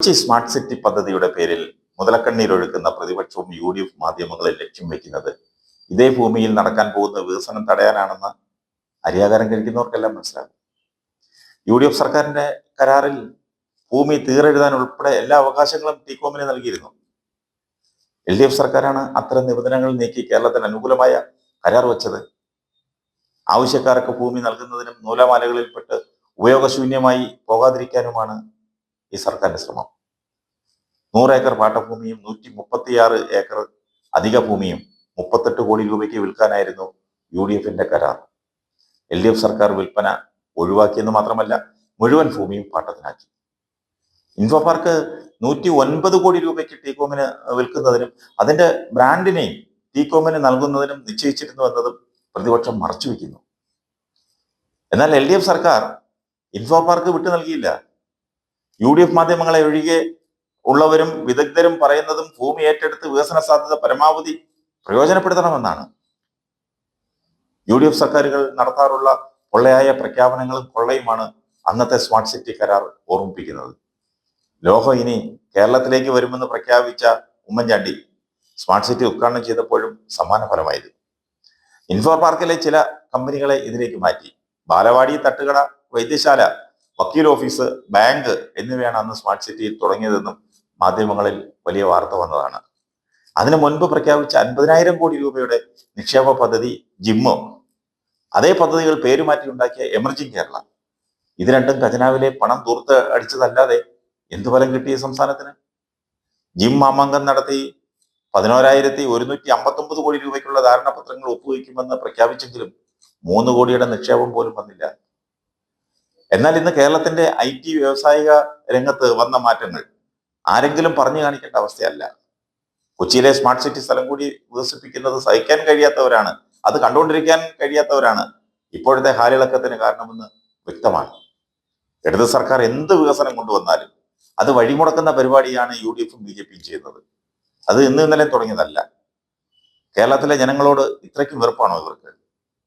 Kochi smart city പദ്ധതിയുടെ പേരിൽ മുതലക്കണ്ണീരൊഴുക്കുന്ന പ്രതിപക്ഷവും യു.ഡി.എഫ് മാധ്യമങ്ങളെ ലക്ഷ്യം വയ്ക്കുന്നത് ഇതേ ഭൂമിയിൽ നടക്കാൻ പോകുന്ന വികസനം തടയാനാണെന്ന് അരിയാകാരം കഴിക്കുന്നവർക്കെല്ലാം മനസ്സിലാകും. യു.ഡി.എഫ് സർക്കാരിന്റെ കരാറിൽ ഭൂമി തീരെഴുതാൻ ഉൾപ്പെടെ എല്ലാ അവകാശങ്ങളും ടികോമിന് നൽകിയിരുന്നു. എൽ.ഡി.എഫ് സർക്കാരാണ് അത്തരം നിബന്ധനകൾ നീക്കി കേരളത്തിന് അനുകൂലമായ കരാർ വെച്ചത്. ആവശ്യക്കാർക്ക് ഭൂമി നൽകുന്നതിനും നൂലാമാലകളിൽപ്പെട്ട് ഉപയോഗശൂന്യമായി പോകാതിരിക്കാനുമാണ് ഈ സർക്കാരിന്റെ ശ്രമം. 100 ഏക്കർ പാട്ടഭൂമിയും 136 ഏക്കർ അധിക ഭൂമിയും 38 കോടി രൂപയ്ക്ക് വിൽക്കാനായിരുന്നു യു.ഡി.എഫിന്റെ കരാർ. എൽ.ഡി.എഫ് സർക്കാർ വിൽപ്പന ഒഴിവാക്കിയെന്ന് മാത്രമല്ല, മുഴുവൻ ഭൂമിയും പാട്ടത്തിനാക്കി. ഇൻഫോ പാർക്ക് 109 കോടി രൂപയ്ക്ക് ടികോമിന് വിൽക്കുന്നതിനും അതിന്റെ ബ്രാൻഡിനെയും ടികോമിന് നൽകുന്നതിനും നിശ്ചയിച്ചിരുന്നു എന്നതും പ്രതിപക്ഷം മറച്ചുവെക്കുന്നു. എന്നാൽ എൽ.ഡി.എഫ് സർക്കാർ ഇൻഫോ പാർക്ക് വിട്ടു നൽകിയില്ല. യു.ഡി.എഫ് മാധ്യമങ്ങളെ ഒഴികെ ഉള്ളവരും വിദഗ്ധരും പറയുന്നതും ഭൂമി ഏറ്റെടുത്ത് വികസന സാധ്യത പരമാവധി പ്രയോജനപ്പെടുത്തണമെന്നാണ്. യു.ഡി.എഫ് സർക്കാരുകൾ നടത്താറുള്ള പൊള്ളയായ പ്രഖ്യാപനങ്ങളും കൊള്ളയുമാണ് അന്നത്തെ സ്മാർട്ട് സിറ്റി കരാർ ഓർമ്മിപ്പിക്കുന്നത്. ലോഹം ഇനി കേരളത്തിലേക്ക് വരുമെന്ന് പ്രഖ്യാപിച്ച ഉമ്മൻചാണ്ടി സ്മാർട്ട് സിറ്റി ഉദ്ഘാടനം ചെയ്തപ്പോഴും സമാന ഫലമായിരുന്നു. ഇൻഫോ പാർക്കിലെ ചില കമ്പനികളെ ഇതിലേക്ക് മാറ്റി. ബാലവാടി, തട്ടുകട, വൈദ്യശാല, വക്കീൽ ഓഫീസ്, ബാങ്ക് എന്നിവയാണ് അന്ന് സ്മാർട്ട് സിറ്റിയിൽ തുടങ്ങിയതെന്നും മാധ്യമങ്ങളിൽ വലിയ വാർത്ത വന്നതാണ്. അതിനു മുൻപ് പ്രഖ്യാപിച്ച 50,000 കോടി രൂപയുടെ നിക്ഷേപ പദ്ധതി ജിമ്മോ, അതേ പദ്ധതികൾ പേരുമാറ്റി ഉണ്ടാക്കിയ എമർജിംഗ് കേരള, ഇത് രണ്ടും ഖജനാവിലെ പണം തൂർത്ത് അടിച്ചതല്ലാതെ എന്തു ഫലം കിട്ടിയ സംസ്ഥാനത്തിന്? ജിം മാമാങ്കം നടത്തി 11,159 കോടി രൂപയ്ക്കുള്ള ധാരണാപത്രങ്ങൾ ഒപ്പുവയ്ക്കുമെന്ന് പ്രഖ്യാപിച്ചെങ്കിലും 3 കോടിയുടെ നിക്ഷേപം പോലും വന്നില്ല. എന്നാൽ ഇന്ന് കേരളത്തിന്റെ IT വ്യാവസായിക രംഗത്ത് വന്ന മാറ്റങ്ങൾ ആരെങ്കിലും പറഞ്ഞു കാണിക്കേണ്ട അവസ്ഥയല്ല. കൊച്ചിയിലെ സ്മാർട്ട് സിറ്റി സ്ഥലം കൂടി വികസിപ്പിക്കുന്നത് സഹിക്കാൻ കഴിയാത്തവരാണ്, അത് കണ്ടുകൊണ്ടിരിക്കാൻ കഴിയാത്തവരാണ് ഇപ്പോഴത്തെ ഹാലിളക്കത്തിന് കാരണമെന്ന് വ്യക്തമാണ്. ഇടത് സർക്കാർ എന്ത് വികസനം കൊണ്ടുവന്നാലും അത് വഴിമുടക്കുന്ന പരിപാടിയാണ് യു.ഡി.എഫും ബി.ജെ.പിയും ചെയ്യുന്നത്. അത് ഇന്ന് ഇന്നലെ തുടങ്ങിയതല്ല. കേരളത്തിലെ ജനങ്ങളോട് ഇത്രയ്ക്കും വെറുപ്പാണോ ഇവർക്ക്?